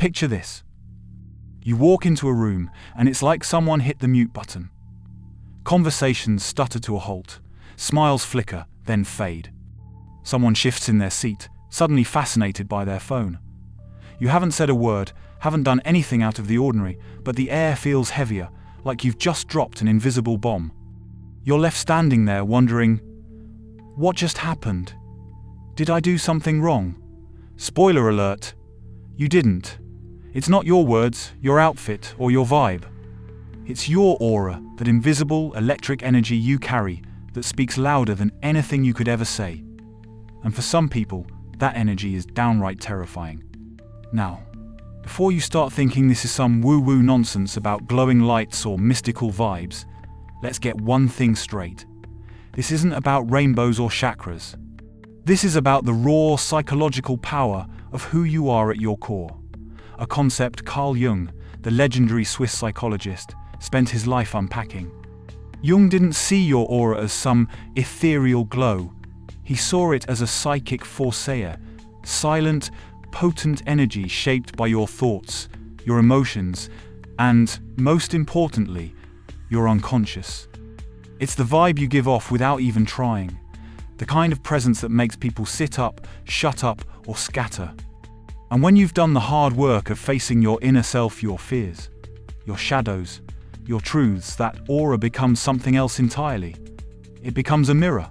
Picture this. You walk into a room and it's like someone hit the mute button. Conversations stutter to a halt, smiles flicker, then fade. Someone shifts in their seat, suddenly fascinated by their phone. You haven't said a word, haven't done anything out of the ordinary, but the air feels heavier, like you've just dropped an invisible bomb. You're left standing there wondering, what just happened? Did I do something wrong? Spoiler alert, you didn't. It's not your words, your outfit, or your vibe. It's your aura, that invisible, electric energy you carry that speaks louder than anything you could ever say. And for some people, that energy is downright terrifying. Now, before you start thinking this is some woo-woo nonsense about glowing lights or mystical vibes, let's get one thing straight. This isn't about rainbows or chakras. This is about the raw psychological power of who you are at your core. A concept Carl Jung, the legendary Swiss psychologist, spent his life unpacking. Jung didn't see your aura as some ethereal glow. He saw it as a psychic force, silent, potent energy shaped by your thoughts, your emotions, and, most importantly, your unconscious. It's the vibe you give off without even trying, the kind of presence that makes people sit up, shut up, or scatter. And when you've done the hard work of facing your inner self, your fears, your shadows, your truths, that aura becomes something else entirely. It becomes a mirror,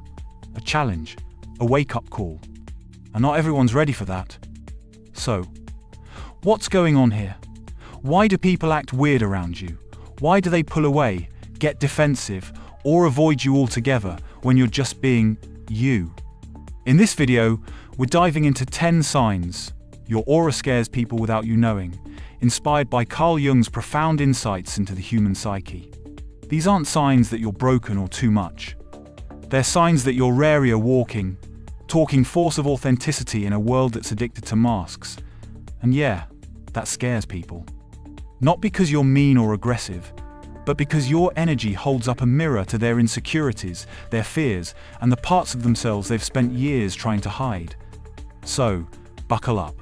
a challenge, a wake-up call. And not everyone's ready for that. So, what's going on here? Why do people act weird around you? Why do they pull away, get defensive, or avoid you altogether when you're just being you? In this video, we're diving into 10 signs your aura scares people without you knowing, inspired by Carl Jung's profound insights into the human psyche. These aren't signs that you're broken or too much. They're signs that you're rarer walking, talking force of authenticity in a world that's addicted to masks. And yeah, that scares people. Not because you're mean or aggressive, but because your energy holds up a mirror to their insecurities, their fears, and the parts of themselves they've spent years trying to hide. So, buckle up.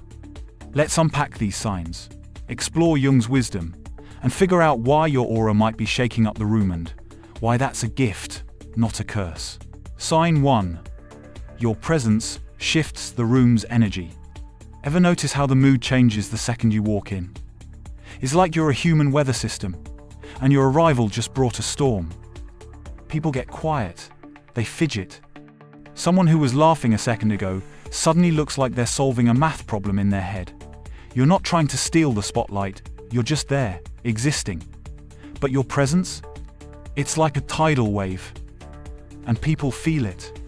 Let's unpack these signs, explore Jung's wisdom, and figure out why your aura might be shaking up the room and why that's a gift, not a curse. Sign 1. Your presence shifts the room's energy. Ever notice how the mood changes the second you walk in? It's like you're a human weather system, and your arrival just brought a storm. People get quiet, they fidget. Someone who was laughing a second ago suddenly looks like they're solving a math problem in their head. You're not trying to steal the spotlight, you're just there, existing. But your presence? It's like a tidal wave, and people feel it.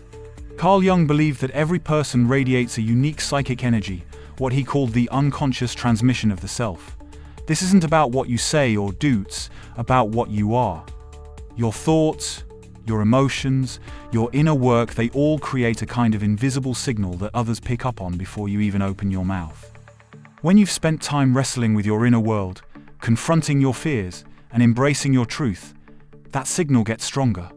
Carl Jung believed that every person radiates a unique psychic energy, what he called the unconscious transmission of the self. This isn't about what you say or do, it's about what you are. Your thoughts, your emotions, your inner work, they all create a kind of invisible signal that others pick up on before you even open your mouth. When you've spent time wrestling with your inner world, confronting your fears, and embracing your truth, that signal gets stronger.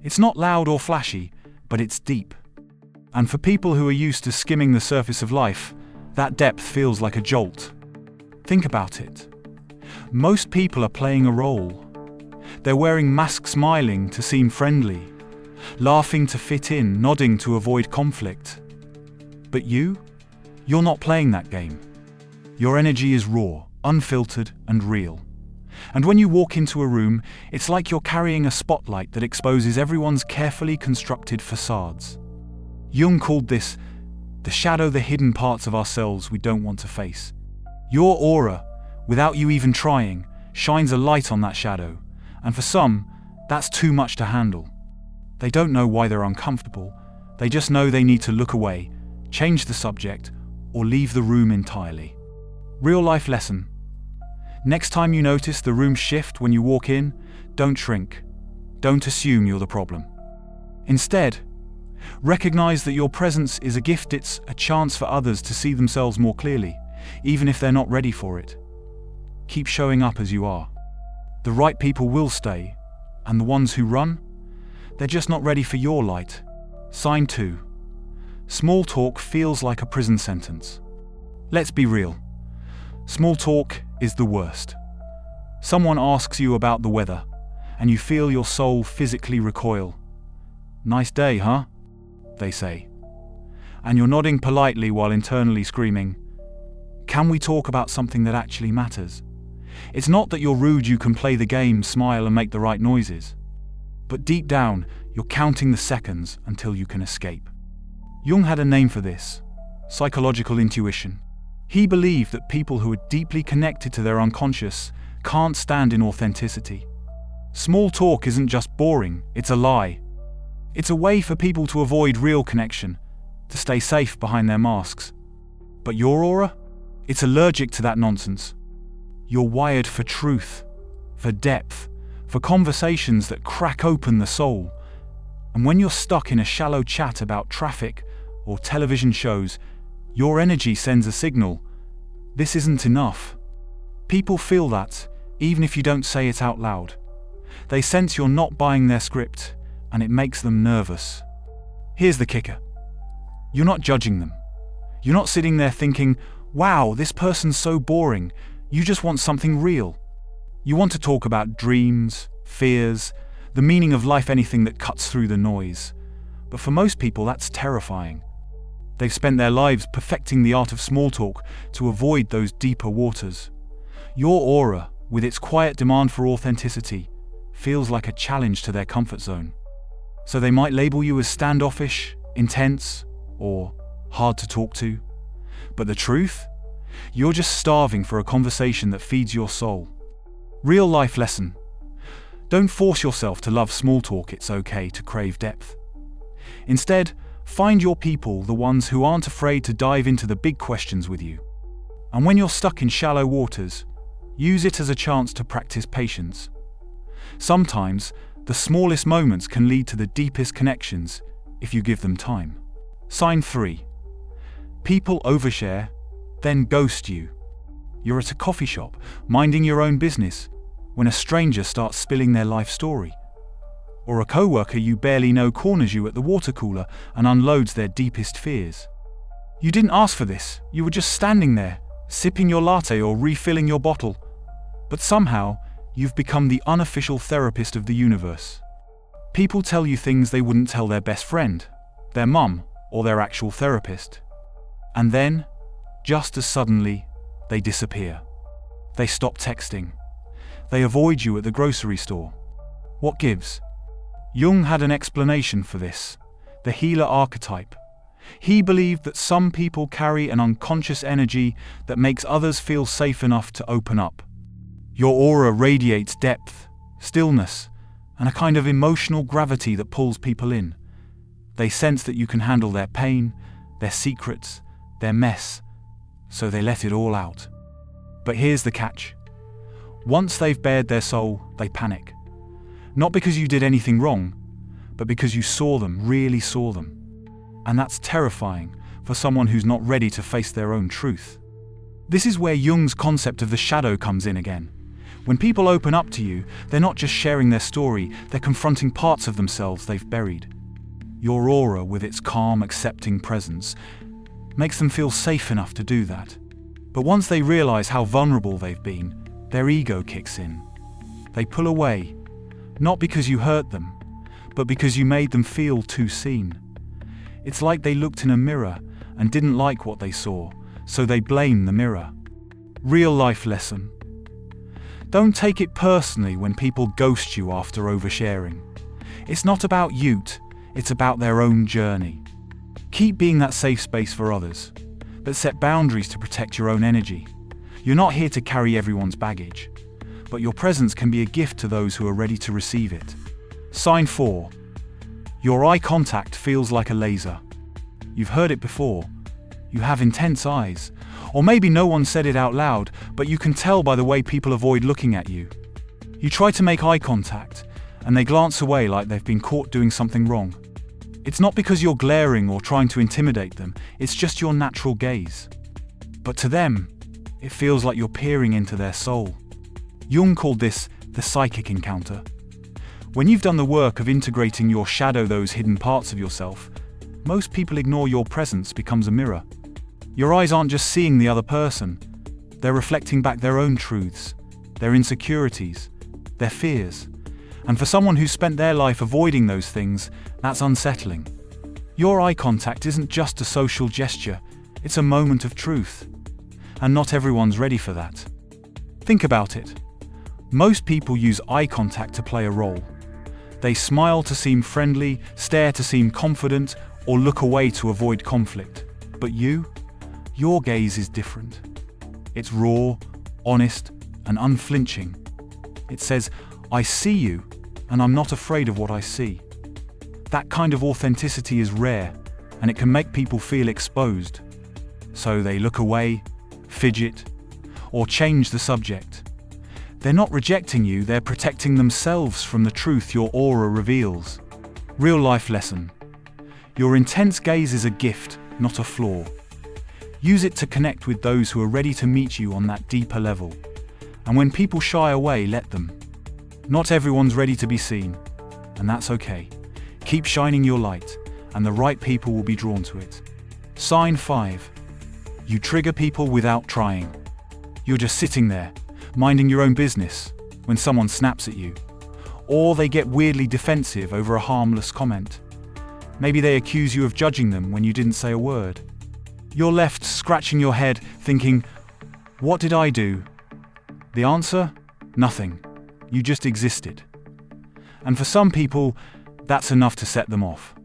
It's not loud or flashy, but it's deep. And for people who are used to skimming the surface of life, that depth feels like a jolt. Think about it. Most people are playing a role. They're wearing masks, smiling to seem friendly, laughing to fit in, nodding to avoid conflict. But you're not playing that game. Your energy is raw, unfiltered, and real. And when you walk into a room, it's like you're carrying a spotlight that exposes everyone's carefully constructed facades. Jung called this the shadow, the hidden parts of ourselves we don't want to face. Your aura, without you even trying, shines a light on that shadow, and for some, that's too much to handle. They don't know why they're uncomfortable, they just know they need to look away, change the subject, or leave the room entirely. Real life lesson. Next time you notice the room shift when you walk in, don't shrink. Don't assume you're the problem. Instead, recognize that your presence is a gift. It's a chance for others to see themselves more clearly, even if they're not ready for it. Keep showing up as you are. The right people will stay, and the ones who run, they're just not ready for your light. Sign 2. Small talk feels like a prison sentence. Let's be real. Small talk is the worst. Someone asks you about the weather, and you feel your soul physically recoil. "Nice day, huh?" they say. And you're nodding politely while internally screaming, "Can we talk about something that actually matters?" It's not that you're rude, you can play the game, smile and make the right noises. But deep down, you're counting the seconds until you can escape. Jung had a name for this: psychological intuition. He believed that people who are deeply connected to their unconscious can't stand in authenticity. Small talk isn't just boring, it's a lie. It's a way for people to avoid real connection, to stay safe behind their masks. But your aura? It's allergic to that nonsense. You're wired for truth, for depth, for conversations that crack open the soul. And when you're stuck in a shallow chat about traffic or television shows, your energy sends a signal. This isn't enough. People feel that, even if you don't say it out loud. They sense you're not buying their script, and it makes them nervous. Here's the kicker. You're not judging them. You're not sitting there thinking, "Wow, this person's so boring." You just want something real. You want to talk about dreams, fears, the meaning of life, anything that cuts through the noise. But for most people, that's terrifying. They've spent their lives perfecting the art of small talk to avoid those deeper waters. Your aura, with its quiet demand for authenticity, feels like a challenge to their comfort zone. So they might label you as standoffish, intense, or hard to talk to. But the truth? You're just starving for a conversation that feeds your soul. Real life lesson. Don't force yourself to love small talk, it's okay to crave depth. Instead, find your people, the ones who aren't afraid to dive into the big questions with you. And when you're stuck in shallow waters, use it as a chance to practice patience. Sometimes, the smallest moments can lead to the deepest connections if you give them time. Sign 3. People overshare, then ghost you. You're at a coffee shop, minding your own business, when a stranger starts spilling their life story. Or a coworker you barely know corners you at the water cooler and unloads their deepest fears. You didn't ask for this, you were just standing there, sipping your latte or refilling your bottle. But somehow, you've become the unofficial therapist of the universe. People tell you things they wouldn't tell their best friend, their mum, or their actual therapist. And then, just as suddenly, they disappear. They stop texting. They avoid you at the grocery store. What gives? Jung had an explanation for this: the healer archetype. He believed that some people carry an unconscious energy that makes others feel safe enough to open up. Your aura radiates depth, stillness, and a kind of emotional gravity that pulls people in. They sense that you can handle their pain, their secrets, their mess, so they let it all out. But here's the catch. Once they've bared their soul, they panic. Not because you did anything wrong, but because you saw them, really saw them. And that's terrifying for someone who's not ready to face their own truth. This is where Jung's concept of the shadow comes in again. When people open up to you, they're not just sharing their story, they're confronting parts of themselves they've buried. Your aura, with its calm, accepting presence, makes them feel safe enough to do that. But once they realize how vulnerable they've been, their ego kicks in. They pull away, not because you hurt them, but because you made them feel too seen. It's like they looked in a mirror and didn't like what they saw, so they blame the mirror. Real life lesson. Don't take it personally when people ghost you after oversharing. It's not about you, it's about their own journey. Keep being that safe space for others, but set boundaries to protect your own energy. You're not here to carry everyone's baggage, but your presence can be a gift to those who are ready to receive it. Sign 4. Your eye contact feels like a laser. You've heard it before. You have intense eyes. Or maybe no one said it out loud, but you can tell by the way people avoid looking at you. You try to make eye contact, and they glance away like they've been caught doing something wrong. It's not because you're glaring or trying to intimidate them, it's just your natural gaze. But to them, it feels like you're peering into their soul. Jung called this the psychic encounter. When you've done the work of integrating your shadow, those hidden parts of yourself, most people ignore your presence becomes a mirror. Your eyes aren't just seeing the other person, they're reflecting back their own truths, their insecurities, their fears. And for someone who's spent their life avoiding those things, that's unsettling. Your eye contact isn't just a social gesture, it's a moment of truth. And not everyone's ready for that. Think about it. Most people use eye contact to play a role. They smile to seem friendly, stare to seem confident, or look away to avoid conflict. But your gaze is different. It's raw, honest, and unflinching. It says, I see you, and I'm not afraid of what I see. That kind of authenticity is rare, and it can make people feel exposed. So they look away, fidget, or change the subject. They're not rejecting you, they're protecting themselves from the truth your aura reveals. Real life lesson. Your intense gaze is a gift, not a flaw. Use it to connect with those who are ready to meet you on that deeper level. And when people shy away, let them. Not everyone's ready to be seen, and that's okay. Keep shining your light, and the right people will be drawn to it. Sign 5. You trigger people without trying. You're just sitting there, minding your own business, when someone snaps at you. Or they get weirdly defensive over a harmless comment. Maybe they accuse you of judging them when you didn't say a word. You're left scratching your head, thinking, what did I do? The answer? Nothing. You just existed. And for some people, that's enough to set them off.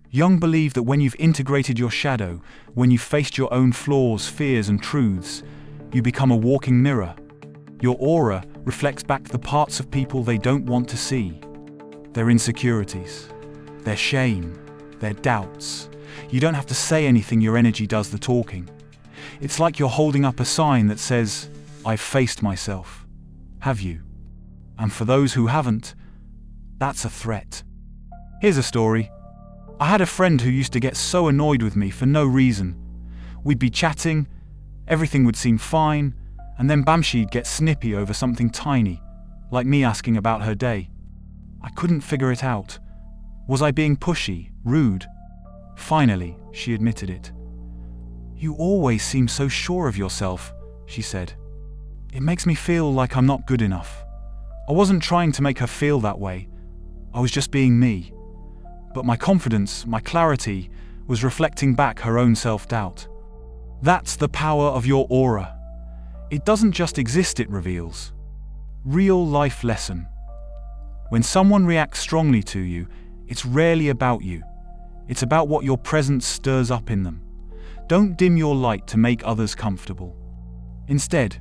Jung believed that when you've integrated your shadow, when you've faced your own flaws, fears, and truths, you become a walking mirror. Your aura reflects back the parts of people they don't want to see. Their insecurities, their shame, their doubts. You don't have to say anything, your energy does the talking. It's like you're holding up a sign that says, I've faced myself. Have you? And for those who haven't, that's a threat. Here's a story. I had a friend who used to get so annoyed with me for no reason. We'd be chatting, everything would seem fine, and then bam, she'd get snippy over something tiny, like me asking about her day. I couldn't figure it out. Was I being pushy, rude? Finally, she admitted it. You always seem so sure of yourself, she said. It makes me feel like I'm not good enough. I wasn't trying to make her feel that way. I was just being me. But my confidence, my clarity, was reflecting back her own self-doubt. That's the power of your aura. It doesn't just exist, it reveals. Real life lesson. When someone reacts strongly to you, it's rarely about you. It's about what your presence stirs up in them. Don't dim your light to make others comfortable. Instead,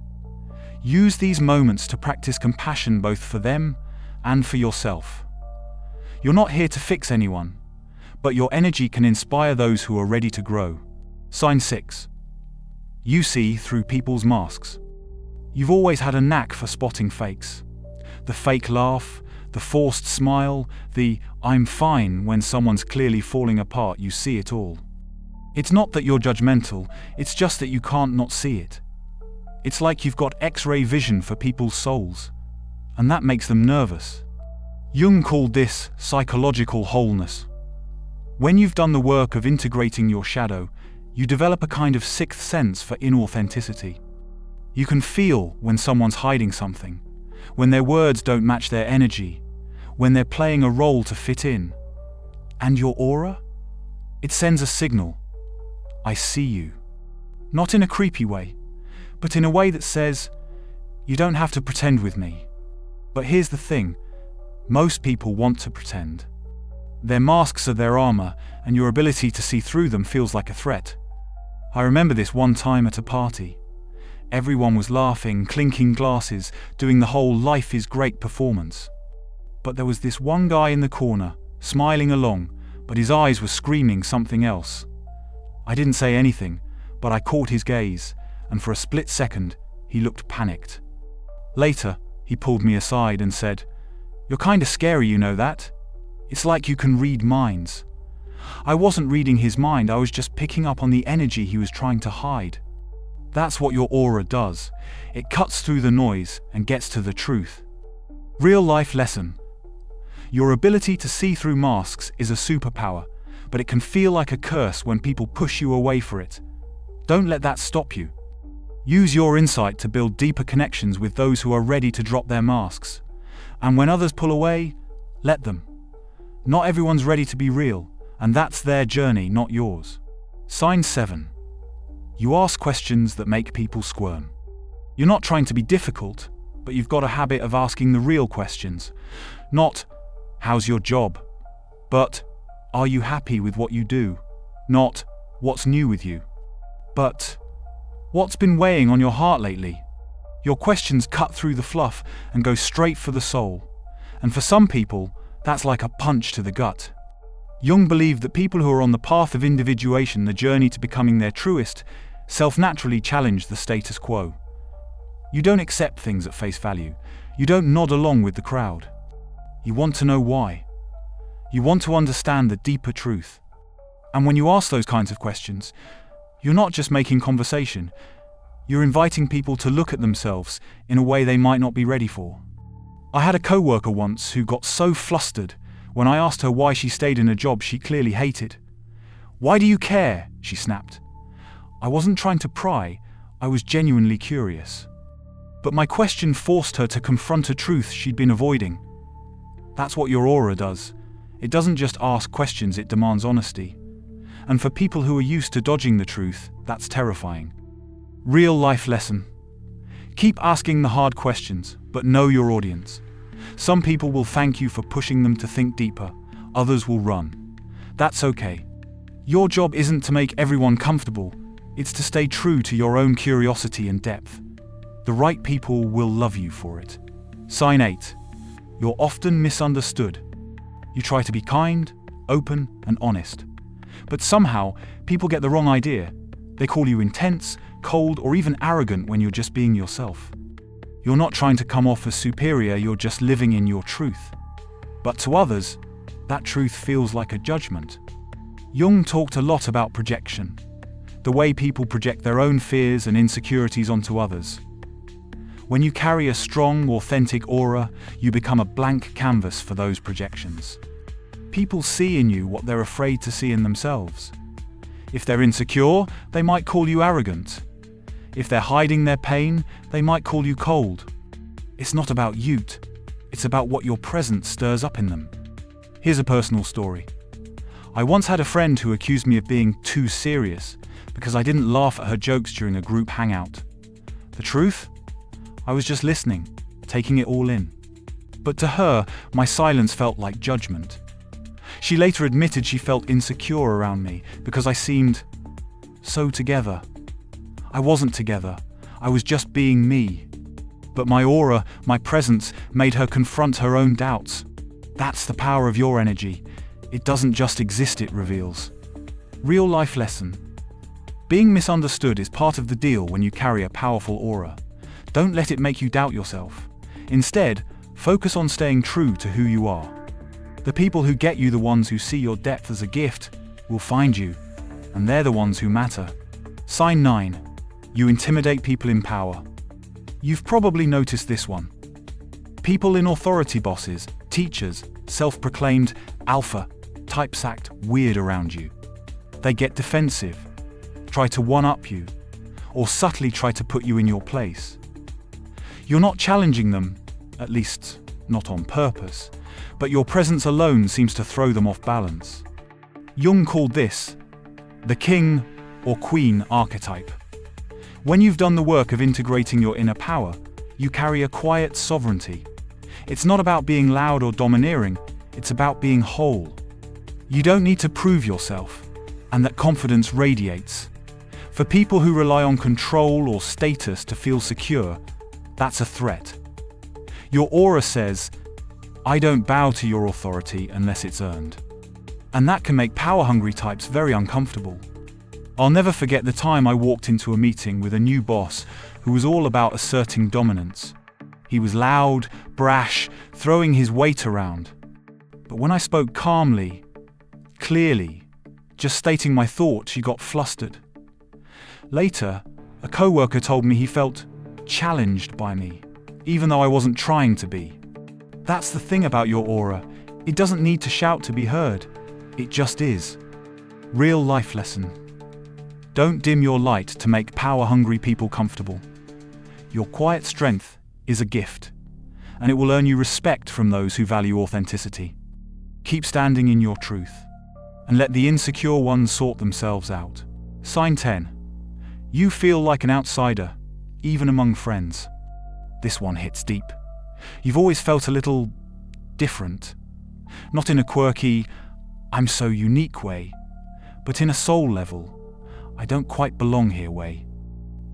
use these moments to practice compassion both for them and for yourself. You're not here to fix anyone, but your energy can inspire those who are ready to grow. Sign 6. You see through people's masks. You've always had a knack for spotting fakes. The fake laugh, the forced smile, the I'm fine when someone's clearly falling apart, you see it all. It's not that you're judgmental, it's just that you can't not see it. It's like you've got X-ray vision for people's souls, and that makes them nervous. Jung called this psychological wholeness. When you've done the work of integrating your shadow, you develop a kind of sixth sense for inauthenticity. You can feel when someone's hiding something, when their words don't match their energy, when they're playing a role to fit in. And your aura? It sends a signal. I see you. Not in a creepy way, but in a way that says, you don't have to pretend with me. But here's the thing, most people want to pretend. Their masks are their armor, and your ability to see through them feels like a threat. I remember this one time at a party. Everyone was laughing, clinking glasses, doing the whole life is great performance. But there was this one guy in the corner, smiling along, but his eyes were screaming something else. I didn't say anything, but I caught his gaze, and for a split second, he looked panicked. Later, he pulled me aside and said, "You're kinda scary, you know that? It's like you can read minds." I wasn't reading his mind, I was just picking up on the energy he was trying to hide. That's what your aura does. It cuts through the noise and gets to the truth. Real life lesson. Your ability to see through masks is a superpower, but it can feel like a curse when people push you away for it. Don't let that stop you. Use your insight to build deeper connections with those who are ready to drop their masks. And when others pull away, let them. Not everyone's ready to be real, and that's their journey, not yours. Sign 7. You ask questions that make people squirm. You're not trying to be difficult, but you've got a habit of asking the real questions. Not, how's your job? But, are you happy with what you do? Not, what's new with you? But, what's been weighing on your heart lately? Your questions cut through the fluff and go straight for the soul. And for some people, that's like a punch to the gut. Jung believed that people who are on the path of individuation, the journey to becoming their truest, self-naturally challenge the status quo. You don't accept things at face value. You don't nod along with the crowd. You want to know why. You want to understand the deeper truth. And when you ask those kinds of questions, you're not just making conversation. You're inviting people to look at themselves in a way they might not be ready for. I had a co-worker once who got so flustered when I asked her why she stayed in a job she clearly hated. "Why do you care?" she snapped. I wasn't trying to pry, I was genuinely curious. But my question forced her to confront a truth she'd been avoiding. That's what your aura does. It doesn't just ask questions, it demands honesty. And for people who are used to dodging the truth, that's terrifying. Real life lesson. Keep asking the hard questions, but know your audience. Some people will thank you for pushing them to think deeper, others will run. That's okay. Your job isn't to make everyone comfortable, it's to stay true to your own curiosity and depth. The right people will love you for it. Sign 8. You're often misunderstood. You try to be kind, open, and honest. But somehow, people get the wrong idea. They call you intense, cold, or even arrogant when you're just being yourself. You're not trying to come off as superior, you're just living in your truth. But to others, that truth feels like a judgment. Jung talked a lot about projection, the way people project their own fears and insecurities onto others. When you carry a strong, authentic aura, you become a blank canvas for those projections. People see in you what they're afraid to see in themselves. If they're insecure, they might call you arrogant. If they're hiding their pain, they might call you cold. It's not about you, it's about what your presence stirs up in them. Here's a personal story. I once had a friend who accused me of being too serious because I didn't laugh at her jokes during a group hangout. The truth? I was just listening, taking it all in. But to her, my silence felt like judgment. She later admitted she felt insecure around me because I seemed so together. I wasn't together, I was just being me. But my aura, my presence, made her confront her own doubts. That's the power of your energy. It doesn't just exist, it reveals. Real life lesson. Being misunderstood is part of the deal when you carry a powerful aura. Don't let it make you doubt yourself. Instead, focus on staying true to who you are. The people who get you, the ones who see your depth as a gift, will find you, and they're the ones who matter. Sign 9. You intimidate people in power. You've probably noticed this one. People in authority, bosses, teachers, self-proclaimed alpha, types act weird around you. They get defensive, try to one-up you, or subtly try to put you in your place. You're not challenging them, at least not on purpose, but your presence alone seems to throw them off balance. Jung called this the king or queen archetype. When you've done the work of integrating your inner power, you carry a quiet sovereignty. It's not about being loud or domineering, it's about being whole. You don't need to prove yourself, and that confidence radiates. For people who rely on control or status to feel secure, that's a threat. Your aura says, I don't bow to your authority unless it's earned. And that can make power-hungry types very uncomfortable. I'll never forget the time I walked into a meeting with a new boss who was all about asserting dominance. He was loud, brash, throwing his weight around. But when I spoke calmly, clearly, just stating my thoughts, he got flustered. Later, a co-worker told me he felt challenged by me, even though I wasn't trying to be. That's the thing about your aura. It doesn't need to shout to be heard. It just is. Real life lesson. Don't dim your light to make power-hungry people comfortable. Your quiet strength is a gift, and it will earn you respect from those who value authenticity. Keep standing in your truth, and let the insecure ones sort themselves out. Sign 10. You feel like an outsider, even among friends. This one hits deep. You've always felt a little different. Not in a quirky, I'm so unique way, but in a soul level, I don't quite belong here way.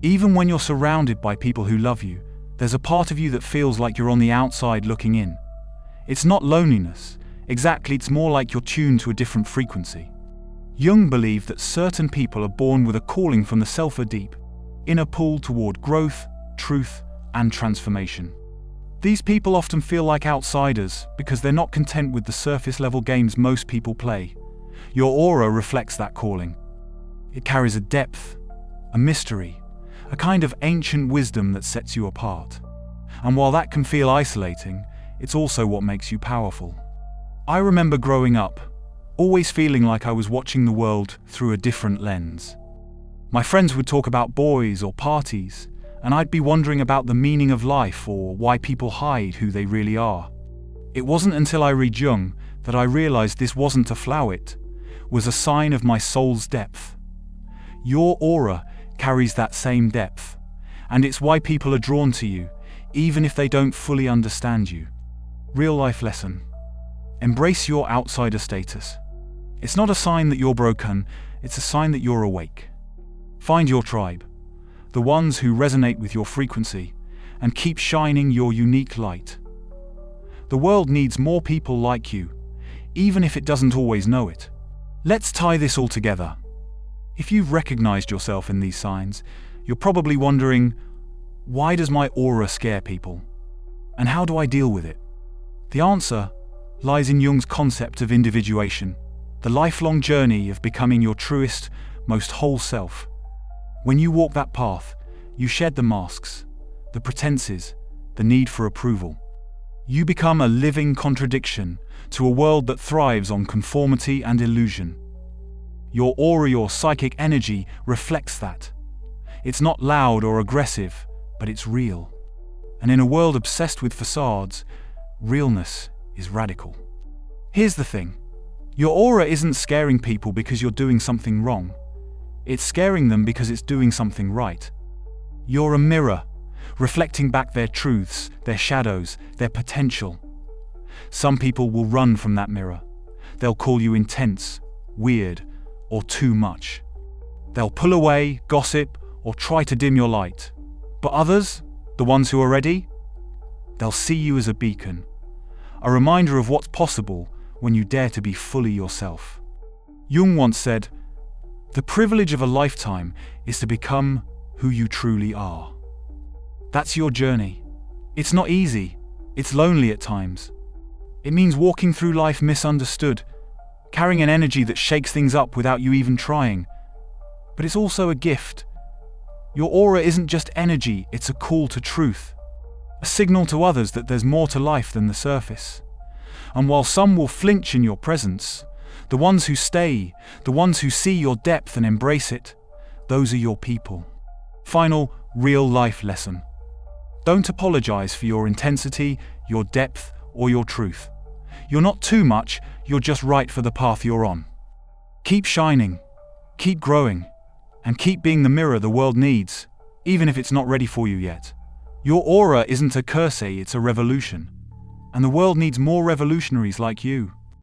Even when you're surrounded by people who love you, there's a part of you that feels like you're on the outside looking in. It's not loneliness. Exactly, it's more like you're tuned to a different frequency. Jung believed that certain people are born with a calling from the self, a deep, inner pull toward growth, truth, and transformation. These people often feel like outsiders because they're not content with the surface-level games most people play. Your aura reflects that calling. It carries a depth, a mystery, a kind of ancient wisdom that sets you apart. And while that can feel isolating, it's also what makes you powerful. I remember growing up, always feeling like I was watching the world through a different lens. My friends would talk about boys or parties, and I'd be wondering about the meaning of life or why people hide who they really are. It wasn't until I read Jung that I realized this wasn't a flaw, it was a sign of my soul's depth. Your aura carries that same depth, and it's why people are drawn to you, even if they don't fully understand you. Real life lesson. Embrace your outsider status. It's not a sign that you're broken, it's a sign that you're awake. Find your tribe, the ones who resonate with your frequency, and keep shining your unique light. The world needs more people like you, even if it doesn't always know it. Let's tie this all together. If you've recognized yourself in these signs, you're probably wondering, why does my aura scare people? And how do I deal with it? The answer lies in Jung's concept of individuation, the lifelong journey of becoming your truest, most whole self. When you walk that path, you shed the masks, the pretenses, the need for approval. You become a living contradiction to a world that thrives on conformity and illusion. Your aura, your psychic energy, reflects that. It's not loud or aggressive, but it's real. And in a world obsessed with facades, realness is radical. Here's the thing. Your aura isn't scaring people because you're doing something wrong. It's scaring them because it's doing something right. You're a mirror, reflecting back their truths, their shadows, their potential. Some people will run from that mirror. They'll call you intense, weird, or too much. They'll pull away, gossip, or try to dim your light. But others, the ones who are ready, they'll see you as a beacon, a reminder of what's possible when you dare to be fully yourself. Jung once said, "The privilege of a lifetime is to become who you truly are." That's your journey. It's not easy. It's lonely at times. It means walking through life misunderstood, carrying an energy that shakes things up without you even trying. But it's also a gift. Your aura isn't just energy, it's a call to truth, a signal to others that there's more to life than the surface. And while some will flinch in your presence, the ones who stay, the ones who see your depth and embrace it, those are your people. Final, real-life lesson. Don't apologize for your intensity, your depth, or your truth. You're not too much, you're just right for the path you're on. Keep shining, keep growing, and keep being the mirror the world needs, even if it's not ready for you yet. Your aura isn't a curse, it's a revolution. And the world needs more revolutionaries like you.